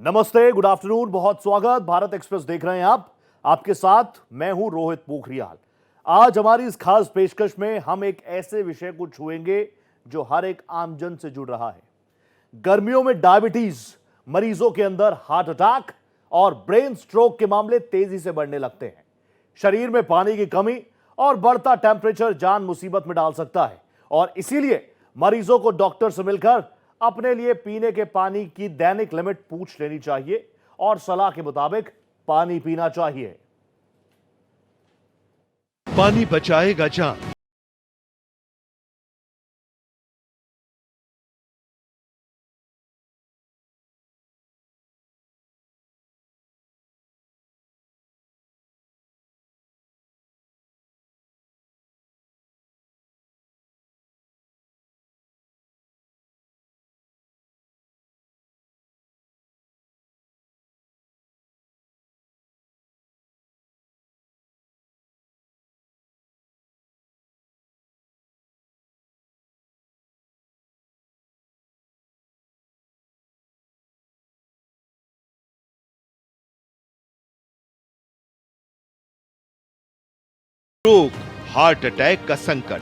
नमस्ते, good afternoon, बहुत स्वागत। भारत एक्सप्रेस देख रहे हैं आप। आपके साथ मैं हूं रोहित पोखरियाल। आज हमारी इस खास पेशकश में हम एक ऐसे विषय को छुएंगे जो हर एक आमजन से जुड़ रहा है। गर्मियों में डायबिटीज, मरीजों के अंदर हार्ट अटैक और ब्रेन स्ट्रोक के मामले तेजी से बढ़ने लगते हैं। शरीर में पानी की कमी और बढ़ता टेम्परेचर जान मुसीबत में डाल सकता है और इसीलिए मरीजों को डॉक्टर से मिलकर अपने लिए पीने के पानी की दैनिक लिमिट पूछ लेनी चाहिए और सलाह के मुताबिक पानी पीना चाहिए। पानी बचाएगा जान। स्ट्रोक, हार्ट अटैक का संकट।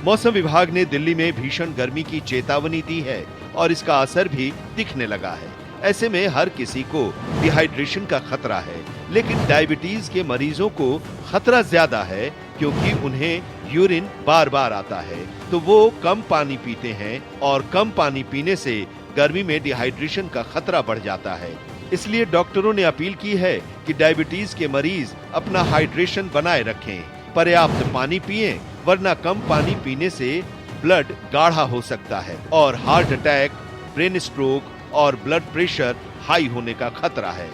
मौसम विभाग ने दिल्ली में भीषण गर्मी की चेतावनी दी है और इसका असर भी दिखने लगा है। ऐसे में हर किसी को डिहाइड्रेशन का खतरा है, लेकिन डायबिटीज के मरीजों को खतरा ज्यादा है क्योंकि उन्हें यूरिन बार बार आता है, तो वो कम पानी पीते हैं और कम पानी पीने से गर्मी में डिहाइड्रेशन का खतरा बढ़ जाता है। इसलिए डॉक्टरों ने अपील की है कि डायबिटीज के मरीज अपना हाइड्रेशन बनाए रखें, पर्याप्त पानी पिएं, वरना कम पानी पीने से ब्लड गाढ़ा हो सकता है और हार्ट अटैक, ब्रेन स्ट्रोक और ब्लड प्रेशर हाई होने का खतरा है।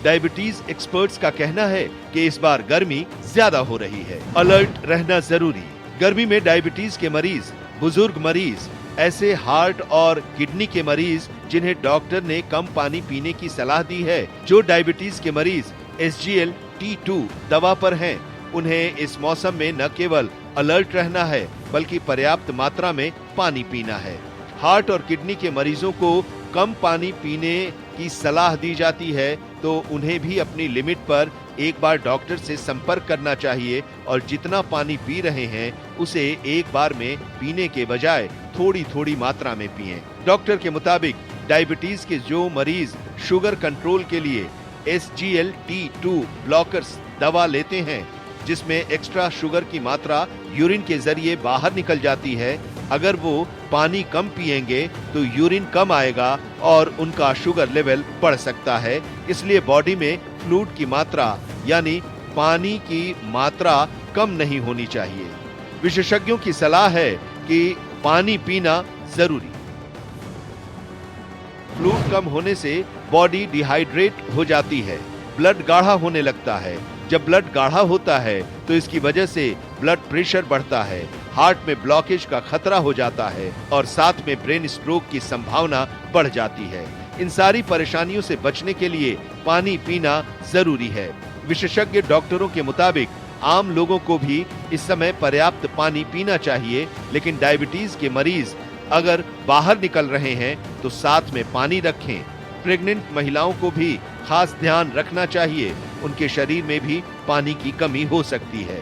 डायबिटीज एक्सपर्ट्स का कहना है कि इस बार गर्मी ज्यादा हो रही है, अलर्ट रहना जरूरी। गर्मी में डायबिटीज के मरीज, बुजुर्ग मरीज, ऐसे हार्ट और किडनी के मरीज जिन्हें डॉक्टर ने कम पानी पीने की सलाह दी है, जो डायबिटीज के मरीज SGLT2 दवा पर हैं, उन्हें इस मौसम में न केवल अलर्ट रहना है बल्कि पर्याप्त मात्रा में पानी पीना है। हार्ट और किडनी के मरीजों को कम पानी पीने की सलाह दी जाती है, तो उन्हें भी अपनी लिमिट पर एक बार डॉक्टर से संपर्क करना चाहिए और जितना पानी पी रहे हैं उसे एक बार में पीने के बजाय थोड़ी थोड़ी मात्रा में पिएं। डॉक्टर के मुताबिक डायबिटीज के जो मरीज शुगर कंट्रोल के लिए SGLT2 ब्लॉकर्स दवा लेते हैं, जिसमें एक्स्ट्रा शुगर की मात्रा यूरिन के जरिए बाहर निकल जाती है, अगर वो पानी कम पिएंगे तो यूरिन कम आएगा और उनका शुगर लेवल बढ़ सकता है। इसलिए बॉडी में फ्लूइड की मात्रा यानी पानी की मात्रा कम नहीं होनी चाहिए। विशेषज्ञों की सलाह है कि पानी पीना जरूरी। फ्लूइड कम होने से बॉडी डिहाइड्रेट हो जाती है, ब्लड गाढ़ा होने लगता है। जब ब्लड गाढ़ा होता है तो इसकी वजह से ब्लड प्रेशर बढ़ता है, हार्ट में ब्लॉकेज का खतरा हो जाता है और साथ में ब्रेन स्ट्रोक की संभावना बढ़ जाती है। इन सारी परेशानियों से बचने के लिए पानी पीना जरूरी है। विशेषज्ञ डॉक्टरों के मुताबिक आम लोगों को भी इस समय पर्याप्त पानी पीना चाहिए, लेकिन डायबिटीज के मरीज अगर बाहर निकल रहे हैं तो साथ में पानी रखें। प्रेग्नेंट महिलाओं को भी खास ध्यान रखना चाहिए, उनके शरीर में भी पानी की कमी हो सकती है।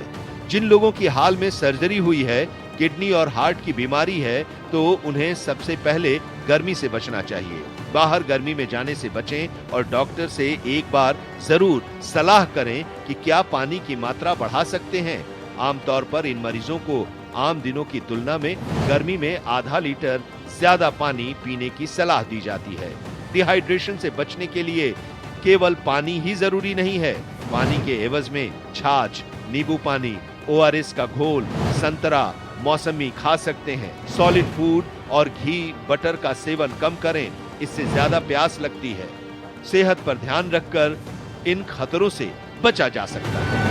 जिन लोगों की हाल में सर्जरी हुई है, किडनी और हार्ट की बीमारी है, तो उन्हें सबसे पहले गर्मी से बचना चाहिए। बाहर गर्मी में जाने से बचें और डॉक्टर से एक बार जरूर सलाह करें कि क्या पानी की मात्रा बढ़ा सकते हैं। आमतौर पर इन मरीजों को आम दिनों की तुलना में गर्मी में आधा लीटर ज्यादा पानी पीने की सलाह दी जाती है। डिहाइड्रेशन से बचने के लिए केवल पानी ही जरूरी नहीं है, पानी के एवज में छाछ, नींबू पानी, ORS का घोल, संतरा, मौसमी खा सकते हैं। सॉलिड फूड और घी, बटर का सेवन कम करें, इससे ज्यादा प्यास लगती है। सेहत पर ध्यान रखकर इन खतरों से बचा जा सकता है।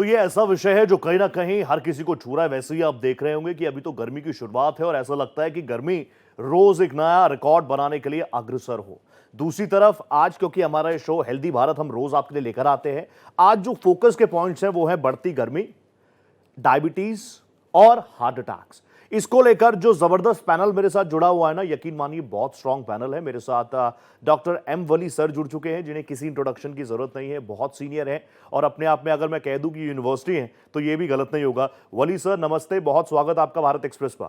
तो ये ऐसा विषय है जो कहीं ना कहीं हर किसी को छू रहा है। वैसे ही आप देख रहे होंगे कि अभी तो गर्मी की शुरुआत है और ऐसा लगता है कि गर्मी रोज एक नया रिकॉर्ड बनाने के लिए अग्रसर हो। दूसरी तरफ आज क्योंकि हमारा ये शो हेल्दी भारत हम रोज आपके लिए लेकर आते हैं, आज जो फोकस के पॉइंट्स हैं वो है बढ़ती गर्मी, डायबिटीज और हार्ट अटैक्स। इसको लेकर जो जबरदस्त पैनल मेरे साथ जुड़ा हुआ है ना, यकीन मानिए बहुत स्ट्रांग पैनल है। मेरे साथ डॉक्टर एम वली सर जुड़ चुके हैं, जिन्हें किसी इंट्रोडक्शन की जरूरत नहीं है, बहुत सीनियर हैं और अपने आप में अगर मैं कह दूं कि यूनिवर्सिटी है तो ये भी गलत नहीं होगा। वली सर नमस्ते, बहुत स्वागत आपका भारत एक्सप्रेस पर।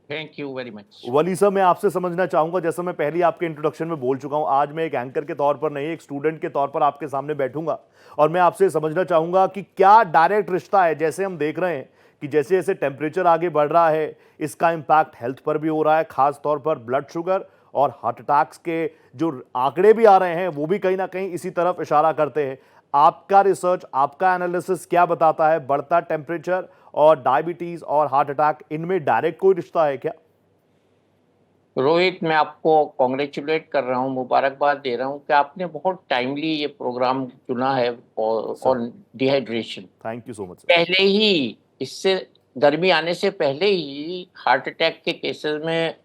Thank you very much. Wali sir, मैं आपसे समझना चाहूंगा, जैसा मैं पहले आपके इंट्रोडक्शन में बोल चुका हूं, आज मैं एक एंकर के तौर पर नहीं, एक स्टूडेंट के तौर पर आपके सामने बैठूंगा और मैं आपसे समझना चाहूंगा कि क्या डायरेक्ट रिश्ता है, जैसे हम देख रहे हैं कि जैसे जैसे टेम्परेचर आगे बढ़ रहा है इसका इंपैक्ट हेल्थ पर भी हो रहा है, खास तौर पर ब्लड शुगर और हार्ट अटैक्स के जो आंकड़े भी आ रहे हैं वो भी कहीं ना कहीं इसी तरफ इशारा करते हैं। आपका रिसर्च, आपका एनालिसिस क्या बताता है? बढ़ता टेम्परेचर और डायबिटीज और हार्ट अटैक, इनमें डायरेक्ट कोई रिश्ता है क्या? रोहित, मैं आपको कॉन्ग्रेचुलेट कर रहा हूँ, मुबारकबाद दे रहा हूँ कि आपने बहुत टाइमली ये प्रोग्राम चुना है on dehydration. Thank you so much. पहले ही इससे गर्मी आने से पहले ही हार्ट अटैक के केसेस में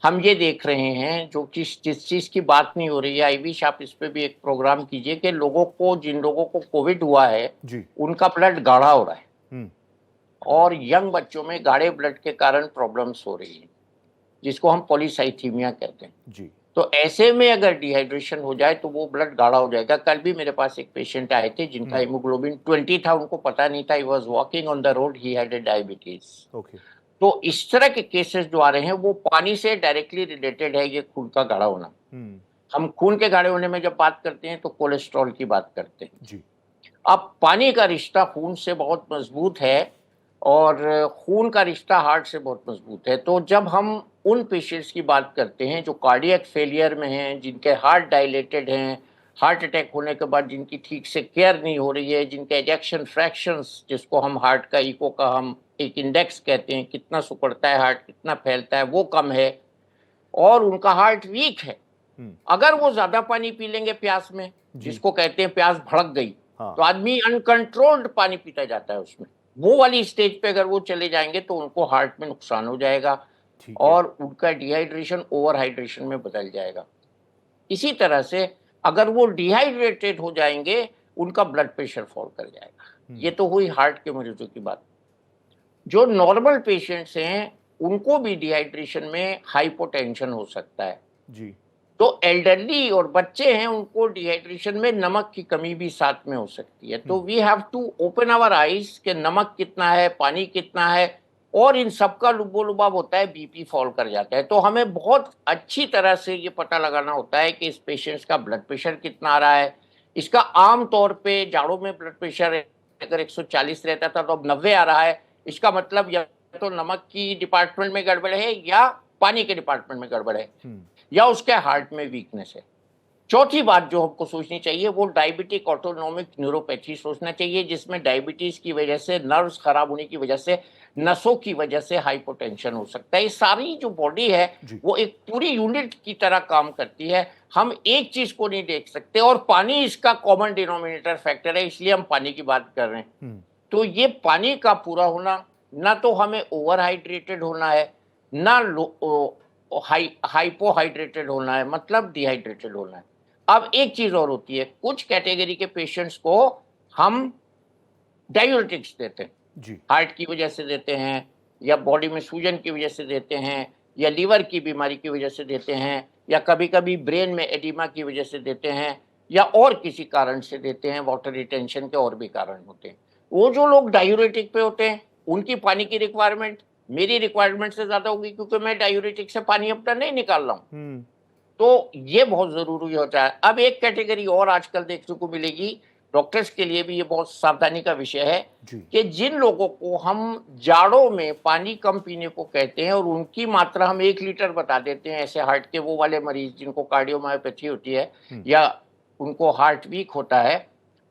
हम ये देख रहे हैं, जो कि जिस चीज़ की बात नहीं हो रही है, आई विश आप इस पे भी एक प्रोग्राम कीजिए कि लोगों को, जिन लोगों को कोविड हुआ है जी। उनका ब्लड गाढ़ा हो रहा है हम्म। और यंग बच्चों में गाढ़े ब्लड के कारण प्रॉब्लम्स हो रही है, जिसको हम पॉलीसाइथीमिया कहते हैं। जी। तो ऐसे में अगर डिहाइड्रेशन हो जाए तो वो ब्लड गाढ़ा हो जाएगा। कल भी मेरे पास एक पेशेंट आए थे जिनका हीमोग्लोबिन 20 था, उनको पता नहीं था, he was walking on the road, he had diabetes. Okay. तो इस तरह के केसेस जो आ रहे हैं वो पानी से डायरेक्टली रिलेटेड है, ये खून का गाढ़ा होना। हम खून के गाढ़े होने में जब बात करते हैं तो कोलेस्ट्रॉल की बात करते हैं जी। अब पानी का रिश्ता खून से बहुत मजबूत है और खून का रिश्ता हार्ट से बहुत मजबूत है। तो जब हम उन पेशेंट्स की बात करते हैं जो कार्डियक फेलियर में हैं, जिनके हार्ट डायलेटेड हैं, हार्ट अटैक होने के बाद जिनकी ठीक से केयर नहीं हो रही है, जिनके एजेक्शन फ्रैक्शंस, जिसको हम हार्ट का इको का हम एक इंडेक्स कहते हैं, कितना सिकुड़ता है हार्ट, कितना फैलता है, वो कम है और उनका हार्ट वीक है। अगर वो ज्यादा पानी पी लेंगे प्यास में, जिसको कहते हैं प्यास भड़क गई, हाँ। तो आदमी अनकंट्रोल्ड पानी पीता जाता है उसमें, वो वाली स्टेज पे अगर वो चले जाएंगे तो उनको हार्ट में नुकसान हो जाएगा और उनका डिहाइड्रेशन ओवर हाइड्रेशन में बदल जाएगा। इसी तरह से अगर वो डिहाइड्रेटेड हो जाएंगे, उनका ब्लड प्रेशर फॉल कर जाएगा। ये तो हुई हार्ट के मरीजों की बात। जो नॉर्मल पेशेंट्स हैं उनको भी डिहाइड्रेशन में हाइपोटेंशन हो सकता है जी। तो एल्डरली और बच्चे हैं उनको डिहाइड्रेशन में नमक की कमी भी साथ में हो सकती है। तो we have to open our eyes कि नमक कितना है, पानी कितना है, और इन सब का लुबोलुबाब होता है, बीपी फॉल कर जाता है। तो हमें बहुत अच्छी तरह से ये पता लगाना होता है कि इस पेशेंट्स का ब्लड प्रेशर कितना आ रहा है। इसका आम तौर पे जाड़ों में ब्लड प्रेशर अगर 140 रहता था तो अब 90 आ रहा है। इसका मतलब या तो नमक की डिपार्टमेंट में गड़बड़ है या पानी के डिपार्टमेंट में गड़बड़ है या उसके हार्ट में वीकनेस है। चौथी बात जो हमको सोचनी चाहिए वो डायबिटिक ऑटोनोमिक न्यूरोपैथी सोचना चाहिए, जिसमें डायबिटीज की वजह से, नर्व्स खराब होने की वजह से, नसों की वजह से हाइपोटेंशन हो सकता है। ये सारी जो बॉडी है वो एक पूरी यूनिट की तरह काम करती है, हम एक चीज को नहीं देख सकते और पानी इसका कॉमन डिनोमिनेटर फैक्टर है, इसलिए हम पानी की बात कर रहे हैं। तो ये पानी का पूरा होना, ना तो हमें ओवर हाइड्रेटेड होना है ना हाइपोहाइड्रेटेड होना है, मतलब डिहाइड्रेटेड होना है। अब एक चीज और होती है, कुछ कैटेगरी के पेशेंट्स को हम डायूरेटिक्स देते हैं जी। हार्ट की वजह से देते हैं या बॉडी में सूजन की वजह से देते हैं या लीवर की बीमारी की वजह से देते हैं या कभी कभी ब्रेन में एडिमा की वजह से देते हैं या और किसी कारण से देते हैं, वाटर रिटेंशन के और भी कारण होते हैं। वो जो लोग डायूरेटिक पे होते हैं उनकी पानी की रिक्वायरमेंट मेरी रिक्वायरमेंट से ज्यादा होगी, क्योंकि मैं डायूरेटिक से पानी अपना नहीं निकाल रहा हूँ। तो ये बहुत जरूरी होता है। अब एक कैटेगरी और आजकल देखने को मिलेगी, डॉक्टर्स के लिए भी ये बहुत सावधानी का विषय है कि जिन लोगों को हम जाड़ों में पानी कम पीने को कहते हैं और उनकी मात्रा हम 1 लीटर बता देते हैं, ऐसे हार्ट के वो वाले मरीज जिनको कार्डियोमायोपैथी होती है या उनको हार्ट वीक होता है,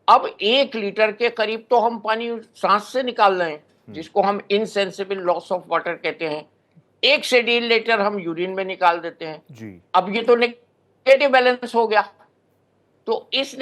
अब 1 लीटर के करीब तो हम पानी सांस से निकाल रहे हैं, जिसको हम इनसेंसिबल लॉस ऑफ वाटर कहते हैं। 1 से 1.5 लीटर हम यूरिन में निकाल देते हैं जी। अब ये तो नेगेटिव बैलेंस हो गया। तो इस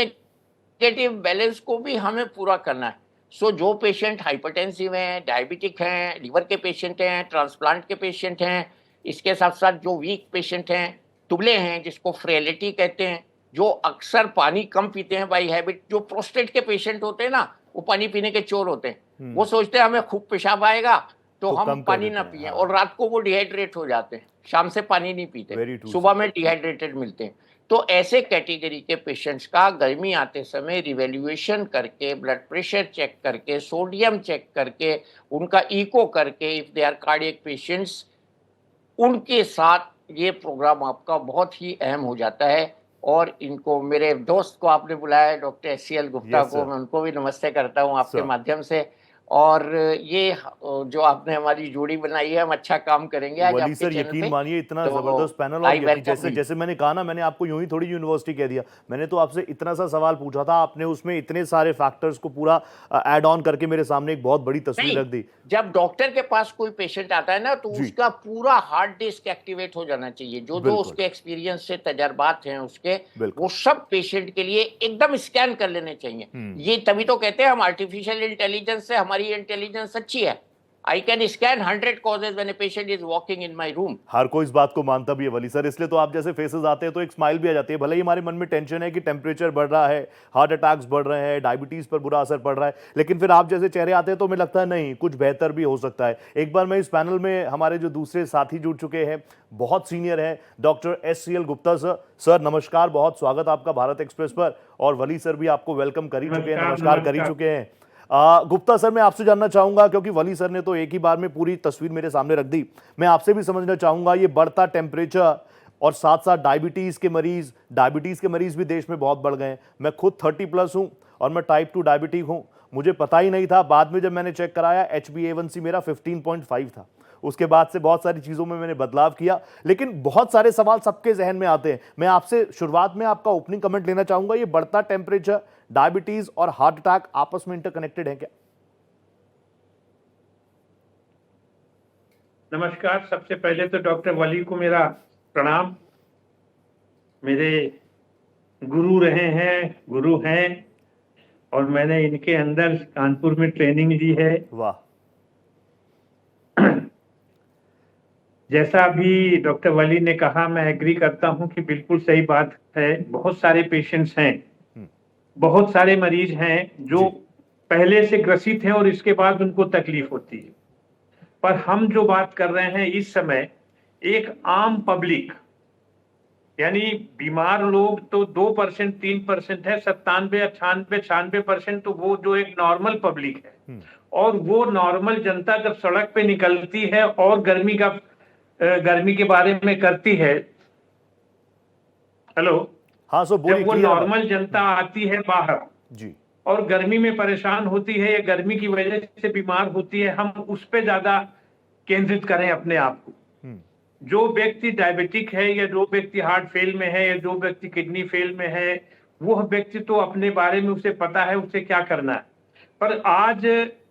नेगेटिव बैलेंस को भी हमें पूरा करना है। सो जो पेशेंट हाइपरटेंसिव हैं, डायबिटिक हैं, लिवर के पेशेंट हैं, ट्रांसप्लांट के पेशेंट हैं, इसके साथ साथ जो वीक पेशेंट हैं, दुबले हैं जिसको फ्रेलिटी कहते हैं, जो अक्सर पानी कम पीते हैं बाई हैबिट, जो प्रोस्टेट के पेशेंट होते हैं ना, वो पानी पीने के चोर होते हैं। वो सोचते हैं हमें खूब पेशाब आएगा तो कम हम कर पानी देते ना हैं, पिए, हाँ। और रात को वो डिहाइड्रेट हो जाते हैं, शाम से पानी नहीं Very पीते, true, सुबह sir. में डिहाइड्रेटेड मिलते हैं। तो ऐसे कैटेगरी के पेशेंट्स का गर्मी आते समय रिवैल्यूएशन करके, ब्लड प्रेशर चेक करके, सोडियम चेक करके, उनका इको करके, if they are cardiac patients, उनके साथ ये प्रोग्राम आपका बहुत ही अहम हो जाता है। और इनको, मेरे दोस्त को आपने बुलाया है, डॉक्टर SCL गुप्ता Yes, को, sir. मैं उनको भी नमस्ते करता हूँ आपके Sir. माध्यम से। और ये जो आपने हमारी जोड़ी बनाई है, हम अच्छा काम करेंगे आज वली आपके सर, चैनल यकीन पे। मानिए इतना तो जबरदस्त पैनल, आई और वेलकम जैसे यू। जैसे मैंने कहा ना, मैंने आपको यूं ही थोड़ी यूनिवर्सिटी कह दिया, मैंने तो आपसे इतना सा सवाल पूछा था, आपने उसमें इतने सारे फैक्टर्स को पूरा ऐड ऑन करके मेरे सामने एक बहुत बड़ी तस्वीर नहीं, रख दी। जब डॉक्टर के पास कोई पेशेंट आता है ना, तो जी। उसका पूरा हार्ड डिस्क एक्टिवेट हो जाना चाहिए। जो जो बिल्कुल। उसके एक्सपीरियंस से तजर्बात हैं उसके, बिल्कुल। वो सब पेशेंट के लिए एकदम स्कैन कर लेने चाहिए। ये तभी तो कहते हैं हम आर्टिफिशियल इंटेलिजेंस से, हमारी इंटेलिजेंस अच्छी है। I can scan 100 causes when a patient is walking in my room. हर कोई इस बात को मानता भी है वली सर, इसलिए तो आप जैसे फेसेस आते हैं तो एक स्माइल भी आ जाती है। भले ही हमारे मन में टेंशन है कि टेम्परेचर बढ़ रहा है, हार्ट अटैक्स बढ़ रहे हैं, डायबिटीज पर बुरा असर पड़ रहा है, लेकिन फिर आप जैसे चेहरे आते हैं तो हमें लगता है नहीं, कुछ बेहतर भी हो सकता है। एक बार मैं इस पैनल में, हमारे जो दूसरे साथी जुड़ चुके हैं, बहुत सीनियर है, doctor SCL Gupta sir. Sir नमस्कार, बहुत स्वागत आपका भारत एक्सप्रेस पर। और वली सर भी आपको वेलकम कर ही चुके हैं, नमस्कार कर ही चुके हैं। गुप्ता सर, मैं आपसे जानना चाहूंगा, क्योंकि वली सर ने तो एक ही बार में पूरी तस्वीर मेरे सामने रख दी, मैं आपसे भी समझना चाहूंगा, ये बढ़ता टेम्परेचर और साथ साथ डायबिटीज के मरीज भी देश में बहुत बढ़ गए हैं। मैं खुद 30+ हूं और मैं टाइप 2 डायबिटिक हूं। मुझे पता ही नहीं था, बाद में जब मैंने चेक कराया HbA1c मेरा 15.5 था। उसके बाद से बहुत सारी चीजों में मैंने बदलाव किया, लेकिन बहुत सारे सवाल सबके जहन में आते हैं। मैं आपसे शुरुआत में आपका ओपनिंग कमेंट लेना चाहूंगा, ये बढ़ता टेम्परेचर, डायबिटीज और हार्ट अटैक आपस में इंटरकनेक्टेड है क्या? नमस्कार। सबसे पहले तो डॉक्टर वली को मेरा प्रणाम। मेरे गुरु रहे हैं, गुरु हैं, और मैंने इनके अंदर कानपुर में ट्रेनिंग ली है। वाह। जैसा अभी डॉक्टर वली ने कहा, मैं एग्री करता हूं कि बिल्कुल सही बात है। बहुत सारे पेशेंट्स हैं, बहुत सारे मरीज हैं जो पहले से ग्रसित हैं और इसके बाद उनको तकलीफ होती है। पर हम जो बात कर रहे हैं इस समय, एक आम पब्लिक, यानी बीमार लोग तो 2%, 3% है, 97, 98, 96% तो वो जो एक नॉर्मल पब्लिक है। और वो नॉर्मल जनता जब सड़क पे निकलती है और गर्मी के बारे में करती है, हेलो, हाँ सो जब वो नॉर्मल जनता आती है बाहर जी, और गर्मी में परेशान होती है या गर्मी की वजह से बीमार होती है, हम उस पे ज्यादा केंद्रित करें अपने आप को। जो व्यक्ति डायबिटिक है, या जो व्यक्ति हार्ट फेल में है, या जो व्यक्ति किडनी फेल में है, वो व्यक्ति तो अपने बारे में उसे पता है उसे क्या करना है। पर आज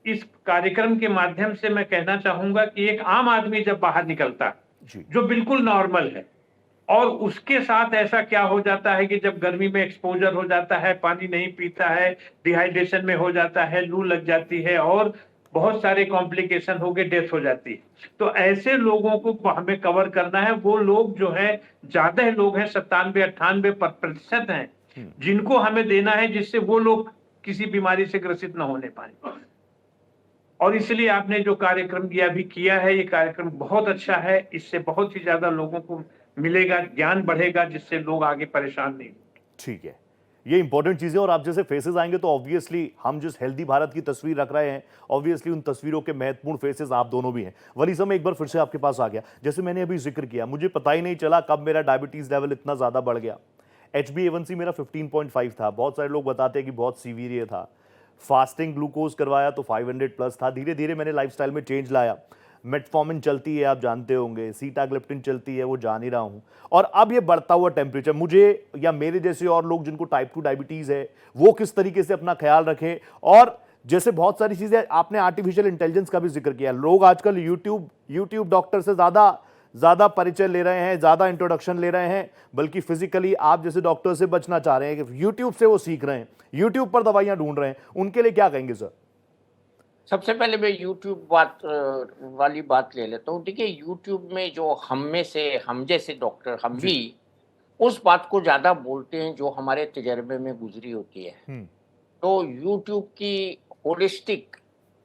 इस कार्यक्रम के माध्यम से मैं कहना चाहूंगा कि एक आम आदमी जब बाहर निकलता है जो बिल्कुल नॉर्मल है, और उसके साथ ऐसा क्या हो जाता है कि जब गर्मी में एक्सपोजर हो जाता है, पानी नहीं पीता है, डिहाइड्रेशन में हो जाता है, लू लग जाती है और बहुत सारे कॉम्प्लिकेशन हो गए, डेथ हो जाती है। तो ऐसे लोगों को हमें कवर करना है। वो लोग जो है, ज्यादा लोग हैं, 97-98% हैं, जिनको हमें देना है, जिससे वो लोग किसी बीमारी से ग्रसित न होने पाए। और इसलिए आपने जो कार्यक्रम ये अभी किया है, ये कार्यक्रम बहुत अच्छा है। इससे बहुत ही ज्यादा लोगों को मिलेगा, ज्ञान बढ़ेगा, जिससे लोग आगे परेशान नहीं होंगे। ठीक है, ये इंपॉर्टेंट चीजें। और आप जैसे फेसेस आएंगे तो ऑब्वियसली हम जिस हेल्दी भारत की तस्वीर रख रहे हैं, ऑब्वियसली उन तस्वीरों के महत्वपूर्ण फेसेस आप दोनों भी हैं। वली साहब, मैं एक बार फिर से आपके पास आ गया। जैसे मैंने अभी जिक्र किया, मुझे पता ही नहीं चला कब मेरा डायबिटीज लेवल इतना ज्यादा बढ़ गया। HbA1c मेरा 15.5 था। बहुत सारे लोग बताते हैं कि बहुत सीवियर था। फास्टिंग ग्लूकोज करवाया तो 500+ था। धीरे धीरे मैंने लाइफस्टाइल में चेंज लाया। मेटफॉर्मिन चलती है, आप जानते होंगे, सीटाग्लिप्टिन चलती है, वो जान ही रहा हूं। और अब ये बढ़ता हुआ टेम्परेचर, मुझे या मेरे जैसे और लोग जिनको टाइप 2 डायबिटीज है, वो किस तरीके से अपना ख्याल रखें। और जैसे बहुत सारी चीजें, आपने आर्टिफिशियल इंटेलिजेंस का भी जिक्र किया। लोग आजकल यूट्यूब डॉक्टर से ज्यादा ज्यादा परिचय ले रहे हैं, ज्यादा इंट्रोडक्शन ले रहे हैं, बल्कि फिजिकली आप जैसे डॉक्टर से बचना चाह रहे हैं कि यूट्यूब से वो सीख रहे हैं, यूट्यूब पर दवाइयां ढूंढ रहे हैं, उनके लिए क्या कहेंगे सर? सबसे पहले मैं यूट्यूब वाली बात ले लेता हूँ। देखिए, यूट्यूब में जो हम जैसे डॉक्टर, हम भी उस बात को ज्यादा बोलते हैं जो हमारे तजर्बे में गुजरी होती है। तो यूट्यूब की होलिस्टिक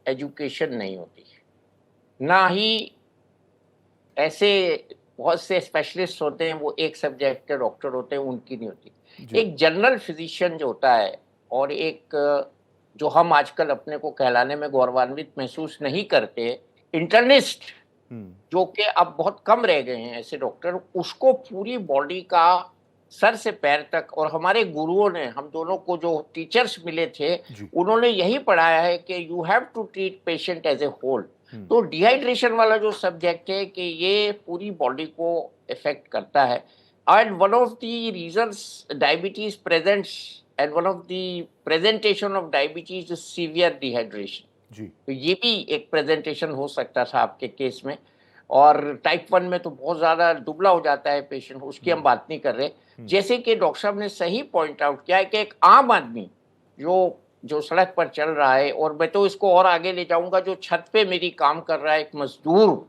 एजुकेशन नहीं होती, ना ही ऐसे बहुत से स्पेशलिस्ट होते हैं, वो एक सब्जेक्ट के डॉक्टर होते हैं, उनकी नहीं होती। एक जनरल फिजिशियन जो होता है, और एक जो हम आजकल अपने को कहलाने में गौरवान्वित महसूस नहीं करते, इंटर्निस्ट, जो कि अब बहुत कम रह गए हैं ऐसे डॉक्टर, उसको पूरी बॉडी का सर से पैर तक, और हमारे गुरुओं ने, हम दोनों को जो टीचर्स मिले थे, उन्होंने यही पढ़ाया है कि you have to treat patient as a whole. तो डिहाइड्रेशन वाला जो सब्जेक्ट है कि ये पूरी बॉडी को इफेक्ट करता है, and one of the reasons diabetes presents and one of the presentation of diabetes is severe dehydration. तो ये भी एक प्रेजेंटेशन हो सकता था आपके केस में। और टाइप 1 में तो बहुत ज्यादा दुबला हो जाता है पेशेंट, उसकी हम बात नहीं कर रहे। जैसे कि डॉक्टर साहब ने सही पॉइंट आउट किया है कि एक आम आदमी जो सड़क पर चल रहा है, और मैं तो इसको और आगे ले जाऊंगा, जो छत पे मेरी काम कर रहा है एक मजदूर,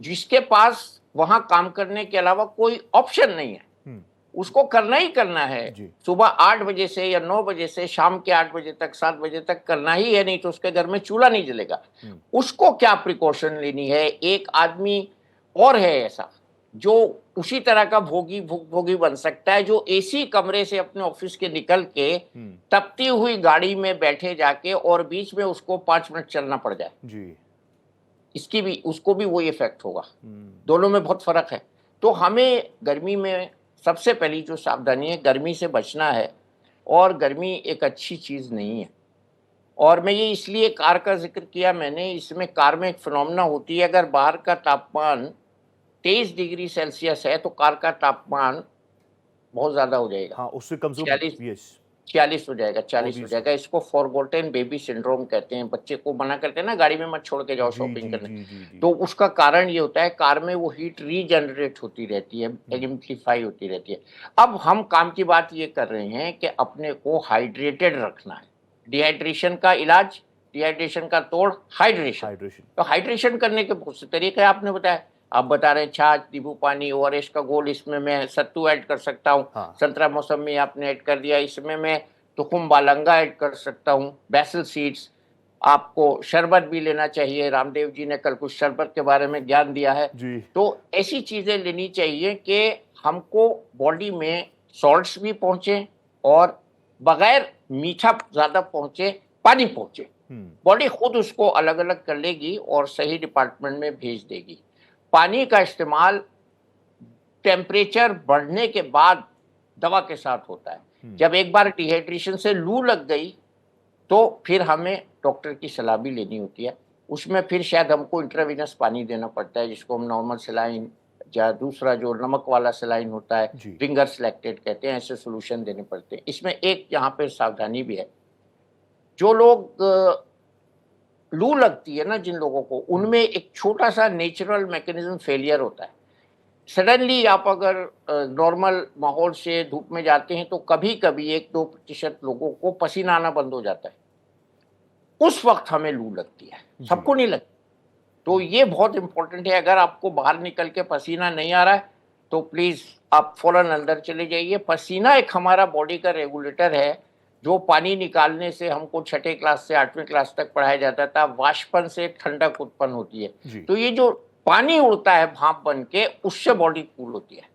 जिसके पास वहां काम करने के अलावा कोई ऑप्शन नहीं है, उसको करना ही करना है। सुबह 8 बजे से या 9 बजे से शाम के 8 बजे तक, 7 बजे तक करना ही है, नहीं तो उसके घर में चूल्हा नहीं जलेगा। उसको क्या प्रिकॉशन लेनी है? एक आदमी और है ऐसा जो उसी तरह का भोगी बन सकता है, जो एसी कमरे से अपने ऑफिस के निकल के तपती हुई गाड़ी में बैठे जाके, और बीच में उसको 5 मिनट चलना पड़ जाए, उसको भी वही इफेक्ट होगा। दोनों में बहुत फर्क है। तो हमें गर्मी में सबसे पहली जो सावधानी है, गर्मी से बचना है, और गर्मी एक अच्छी चीज नहीं है। और मैं ये इसलिए कार का जिक्र किया मैंने, इसमें कार में एक फिनोमेना होती है, अगर बाहर का तापमान 23 डिग्री सेल्सियस है तो कार का तापमान बहुत ज्यादा हो जाएगा। हाँ, उससे कम से 46 हो जाएगा, 40 हो जाएगा। इसको फॉरगॉटन बेबी सिंड्रोम कहते हैं। बच्चे को मना करते हैं ना, गाड़ी में मत छोड़ के जाओ शॉपिंग करने। तो उसका कारण ये होता है, कार में वो हीट रीजनरेट होती रहती है, एम्प्लीफाई होती रहती है। अब हम काम की बात ये कर रहे हैं कि अपने को हाइड्रेटेड रखना है। डिहाइड्रेशन का इलाज, डिहाइड्रेशन का तोड़ हाइड्रेशन। तो हाइड्रेशन करने के बहुत से तरीके आपने बताया। आप बता रहे हैं छाछ, नींबू पानी, ओआरएस का घोल, इसमें मैं सत्तू ऐड कर सकता हूँ। संतरा मौसमी आपने ऐड कर दिया, इसमें मैं तुखुम बालंगा ऐड कर सकता हूँ, बैसल सीड्स। आपको शरबत भी लेना चाहिए, रामदेव जी ने कल कुछ शरबत के बारे में ज्ञान दिया है। तो ऐसी चीजें लेनी चाहिए कि हमको बॉडी में सॉल्ट्स भी पहुंचे, और बगैर मीठा ज्यादा पहुंचे, पानी पहुंचे। बॉडी खुद उसको अलग अलग कर लेगी और सही डिपार्टमेंट में भेज देगी। पानी का इस्तेमाल टेम्परेचर बढ़ने के बाद दवा के साथ होता है। जब एक बार डिहाइड्रेशन से लू लग गई तो फिर हमें डॉक्टर की सलाह भी लेनी होती है। उसमें फिर शायद हमको इंट्रावीनस पानी देना पड़ता है, जिसको हम नॉर्मल सलाइन या दूसरा जो नमक वाला सलाइन होता है, फिंगर सेलेक्टेड कहते हैं, ऐसे सोल्यूशन देने पड़ते हैं। इसमें एक यहाँ पे सावधानी भी है, जो लोग लू लगती है ना जिन लोगों को, उनमें एक छोटा सा नेचुरल मैकेनिज्म फेलियर होता है। सडनली आप अगर नॉर्मल माहौल से धूप में जाते हैं तो कभी कभी 1-2% लोगों को पसीना आना बंद हो जाता है, उस वक्त हमें लू लगती है, सबको नहीं लगती। तो ये बहुत इंपॉर्टेंट है। अगर आपको बाहर निकल के पसीना नहीं आ रहा है तो प्लीज आप फौरन अंदर चले जाइए। पसीना एक हमारा बॉडी का रेगुलेटर है, जो पानी निकालने से हमको 6ठी क्लास से 8वीं क्लास तक पढ़ाया जाता था। वाष्पन से ठंडक उत्पन्न होती है, तो ये जो पानी उड़ता है भाप बन के, उससे बॉडी कूल होती है।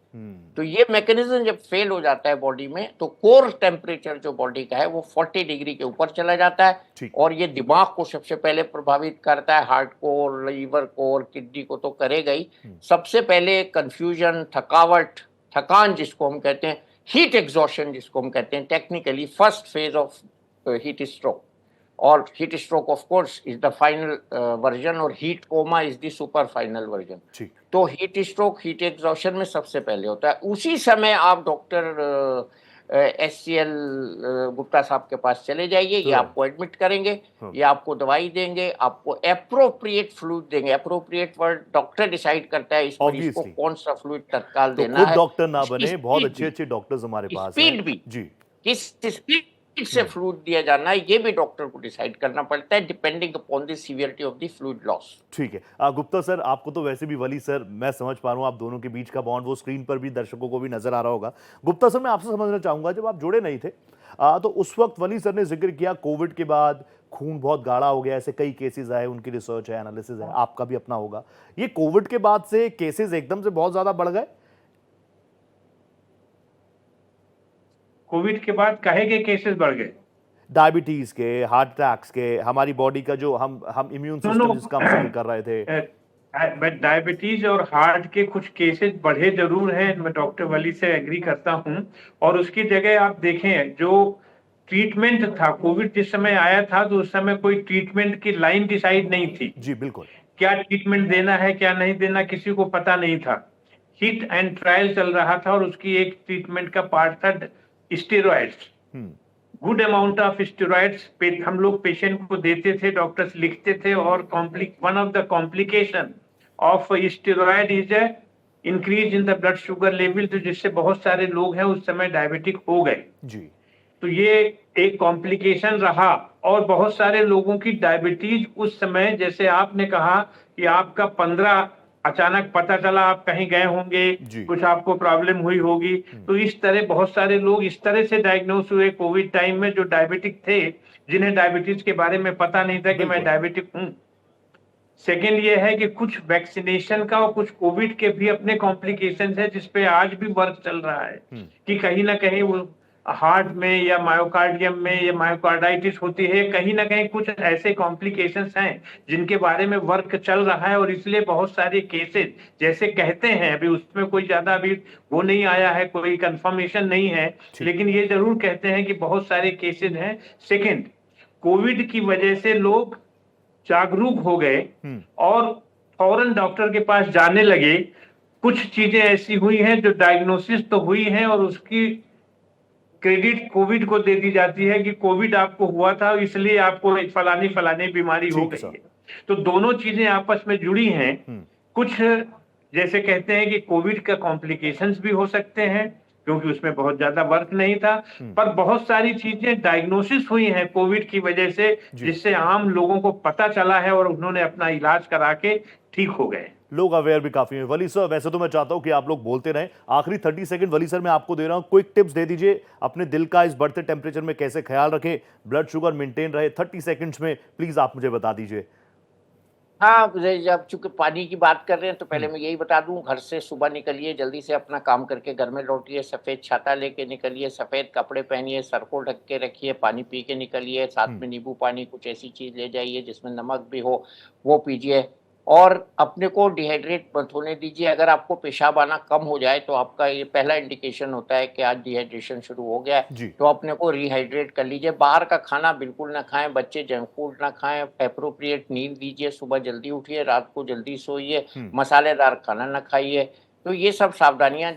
तो ये मैकेनिज्म जब फेल हो जाता है बॉडी में, तो कोर टेम्परेचर जो बॉडी का है वो 40 डिग्री के ऊपर चला जाता है, और ये दिमाग को सबसे पहले प्रभावित करता है, हार्ट को, लीवर को और किडनी को तो करेगा ही। सबसे पहले कंफ्यूजन, थकावट, थकान जिसको हम कहते हैं, हीट एग्जॉशन जिसको हम कहते हैं technically, first phase of heat stroke. और heat stroke of course is the final version, और heat coma is the super final version. तो हीट स्ट्रोक हीट एग्जॉशन में सबसे पहले होता है। उसी समय आप डॉक्टर SCL गुप्ता साहब के पास चले जाइए, ये आपको एडमिट करेंगे, ये आपको दवाई देंगे, आपको अप्रोप्रिएट फ्लूइड देंगे। अप्रोप्रिएट वर्ड डॉक्टर डिसाइड करता है इस मरीज को कौन सा फ्लूइड तत्काल देना है। डॉक्टर ना बने, बहुत अच्छे डॉक्टर्स हमारे पास हैं। स्पीड भी जी, किस स्पीड से फ्लूइड दिया जाना है ये भी डॉक्टर को डिसाइड करना पड़ता है, depending upon the severity of the fluid loss. ठीक है। गुप्ता सर, आपको तो वैसे भी वली सर, मैं समझ पा रहा हूँ आप दोनों के बीच का बॉन्ड वो स्क्रीन पर भी दर्शकों को भी नजर आ रहा होगा। गुप्ता सर, मैं आपसे समझना चाहूंगा, जब आप जुड़े नहीं थे तो उस वक्त वली सर ने जिक्र किया कोविड के बाद खून बहुत गाढ़ा हो गया, ऐसे कई केसेस आए, उनकी रिसर्च है, एनालिसिस है, आपका भी अपना होगा। ये कोविड के बाद से केसेस एकदम से बहुत ज्यादा बढ़ गए? कोविड के बाद काहे के केसेस बढ़ गए? डायबिटीज के, हार्ट अटैक्स के, हमारी बॉडी का जो हम इम्यून सिस्टम जिसका हम जिक्र कर रहे थे। बट डायबिटीज और हार्ट के कुछ केसेस बढ़े जरूर हैं, मैं डॉक्टर वली से एग्री करता हूं। और उसकी जगह आप देखें, जो ट्रीटमेंट था, कोविड जिस समय आया था तो उस समय कोई ट्रीटमेंट की लाइन डिसाइड नहीं थी। जी बिल्कुल। क्या ट्रीटमेंट देना है क्या नहीं देना किसी को पता नहीं था। हिट एंड ट्रायल चल रहा था और उसकी एक ट्रीटमेंट का पार्ट था steroids. Good amount of steroids हम लोग पेशेंट को देते थे, डॉक्टर्स लिखते थे। और one of the complication of steroid is increase in the blood sugar level, तो जिससे बहुत सारे लोग हैं उस समय डायबिटिक हो गए जी। तो ये एक कॉम्प्लिकेशन रहा। और बहुत सारे लोगों की डायबिटीज उस समय, जैसे आपने कहा कि आपका 15 अचानक पता चला, आप कहीं गए होंगे, कुछ आपको प्रॉब्लम हुई होगी, तो इस तरह बहुत सारे लोग इस तरह से डायग्नोस हुए कोविड टाइम में जो डायबिटिक थे, जिन्हें डायबिटीज के बारे में पता नहीं था कि मैं डायबिटिक हूं। सेकेंड ये है कि कुछ वैक्सीनेशन का और कुछ कोविड के भी अपने कॉम्प्लिकेशंस है, जिसपे आज भी वर्क चल रहा है कि कहीं ना कहीं वो हार्ट में या मायोकार्डियम में या मायोकार्डाइटिस होती है, कहीं ना कहीं कुछ ऐसे कॉम्प्लिकेशंस हैं जिनके बारे में वर्क चल रहा है। और इसलिए बहुत सारे केसेस जैसे कहते हैं, अभी उसमें कोई ज्यादा अभी वो नहीं आया है, कोई कंफर्मेशन नहीं है, लेकिन ये जरूर कहते हैं कि बहुत सारे केसेस हैं। सेकेंड, कोविड की वजह से लोग जागरूक हो गए और फौरन डॉक्टर के पास जाने लगे। कुछ चीजें ऐसी हुई हैं जो डायग्नोसिस तो हुई हैं और उसकी क्रेडिट कोविड को दे दी जाती है कि कोविड आपको हुआ था इसलिए आपको एक फलानी बीमारी हो गई है। तो दोनों चीजें आपस में जुड़ी हैं। कुछ जैसे कहते हैं कि कोविड का कॉम्प्लिकेशंस भी हो सकते हैं क्योंकि उसमें बहुत ज्यादा वर्क नहीं था, पर बहुत सारी चीजें डायग्नोसिस हुई हैं कोविड की वजह से, जिससे आम लोगों को पता चला है और उन्होंने अपना इलाज करा के ठीक हो गए। लोग अवेयर भी काफी हैं। वली सर, वैसे तो मैं चाहता हूं कि आप लोग बोलते रहें, आखिरी 30 सेकंड वली सर मैं आपको दे रहा हूं, क्विक टिप्स दे दीजिए, अपने दिल का इस बढ़ते टेम्परेचर में कैसे ख्याल रखें, ब्लड शुगर मेंटेन रहे, 30 सेकंड्स में प्लीज आप मुझे बता दीजिए। हाँ, जब चूंकि पानी की बात कर रहे हैं तो पहले मैं यही बता दूं, घर से सुबह निकलिए, जल्दी से अपना काम करके घर में लौटिए, सफेद छाता लेके निकलिए, सफेद कपड़े पहनिए, सर को ढक के रखिए, पानी पी के निकलिए, साथ में नींबू पानी कुछ ऐसी चीज ले जाइए जिसमें नमक भी हो, वो पीजिए। और अपने को डिहाइड्रेट मत होने दीजिए। अगर आपको पेशाब आना कम हो जाए तो आपका ये पहला इंडिकेशन होता है कि आज डिहाइड्रेशन शुरू हो गया है, तो अपने को रिहाइड्रेट कर लीजिए। बाहर का खाना बिल्कुल ना खाएं, बच्चे जंक फूड ना खाएं, एप्रोप्रिएट नींद लीजिए, सुबह जल्दी उठिए, रात को जल्दी सोइए, मसालेदार खाना ना खाइए। तो ये सब सावधानियां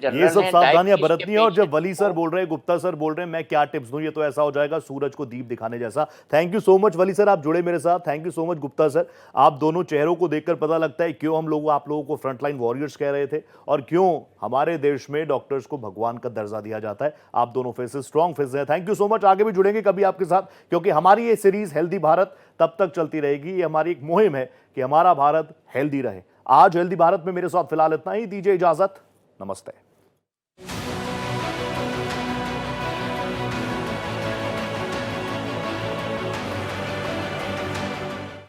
बरतनी है। और जब वली सर बोल रहे हैं, गुप्ता सर बोल रहे हैं, मैं क्या टिप्स दूं, ये तो ऐसा हो जाएगा सूरज को दीप दिखाने जैसा। Thank you so much Wali sir, आप जुड़े मेरे साथ। Thank you so much Gupta sir. आप दोनों चेहरों को देखकर पता लगता है क्यों हम लोग आप लोगों को फ्रंटलाइन वॉरियर्स कह रहे थे और क्यों हमारे देश में डॉक्टर्स को भगवान का दर्जा दिया जाता है। आप दोनों फेसेस स्ट्रॉन्ग फेसेस हैं। Thank you so much. आगे भी जुड़ेंगे कभी आपके साथ, क्योंकि हमारी ये सीरीज हेल्दी भारत तब तक चलती रहेगी। ये हमारी एक मुहिम है कि हमारा भारत हेल्दी रहे। आज हेल्दी भारत में मेरे साथ फिलहाल इतना ही। दीजिए इजाजत। नमस्ते।